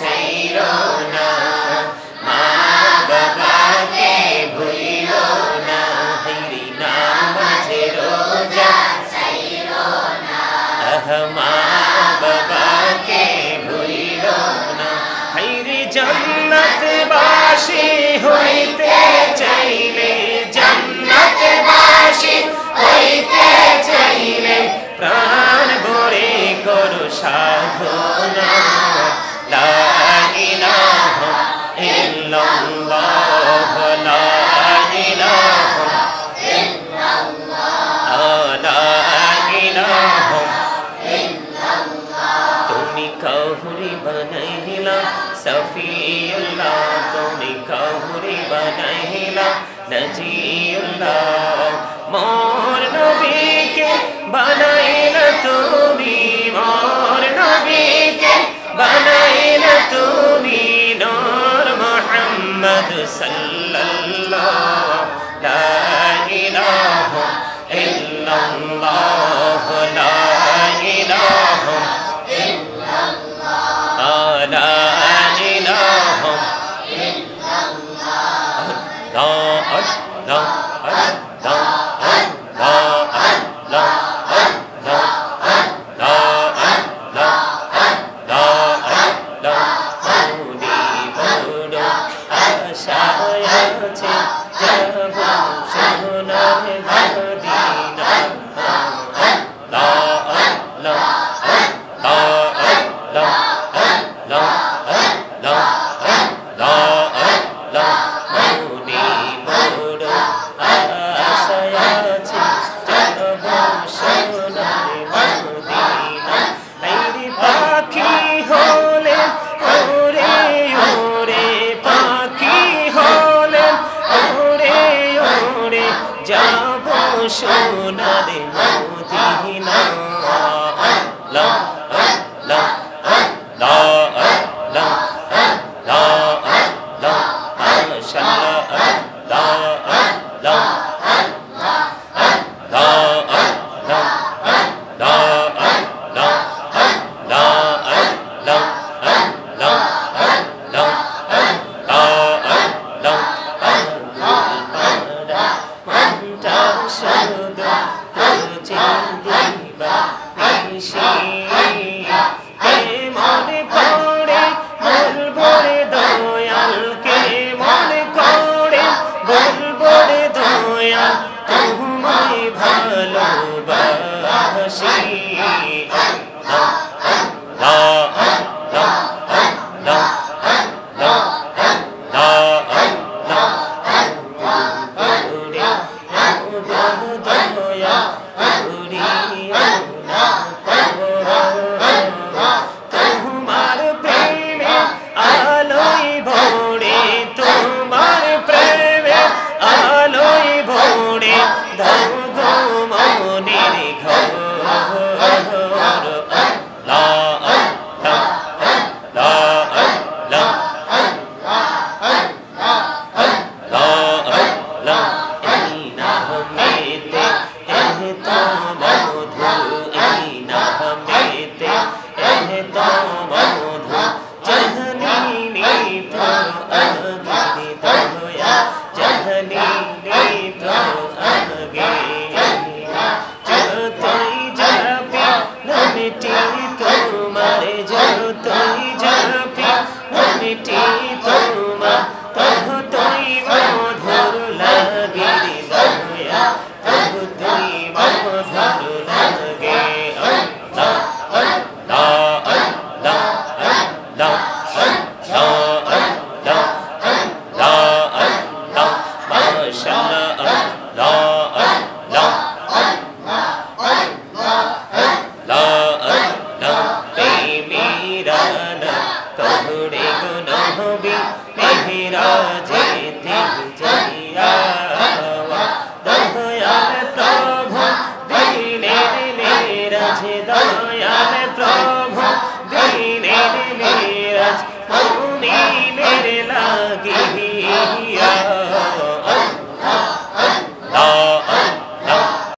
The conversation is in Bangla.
সাইরো না মা বাবাকে ভুইলো না হাইরে নামাজে রোজা সাইরো না মা বাবাকে ভুইলো না হাইরে জান্নাতবাসী হইতে চাইলে জান্নাতবাসী হইতে চাইলে প্রাণ ভরে করো সাধনা লা ইলাহা ইল্লাল্লাহ লা ইলাহা ইল্লাল্লাহ লা ইলাহা ইল্লাল্লাহ তুমি কাহুরি বানাইলা সফিউল্লাহ তুমি কাহুরি বানাইলা নজিউল্লাহ মোর নবীকে বানাইলা তুমি মোর নবীকে বানাইলা তুমি নূর মুহাম্মদ সাল্লাল্লাহ লা ইলাহা ইল্লাল্লাহ লা ইলাহা ইল্লাল্লাহ লা ইলাহা ইল্লাল্লাহ আল্লাহ আল্লাহ সোনার মদিনা আল্লাহ আল্লাহ আল্লাহ আল্লাহ আল্লাহ আল্লাহ মাশাআল্লাহ আল্লাহ আল্লাহ আল্লাহ আল্লাহ আল্লাহ আল্লাহ আল্লাহ আল্লাহ দয়াল প্রভু দিনের মিরাজ মৌনি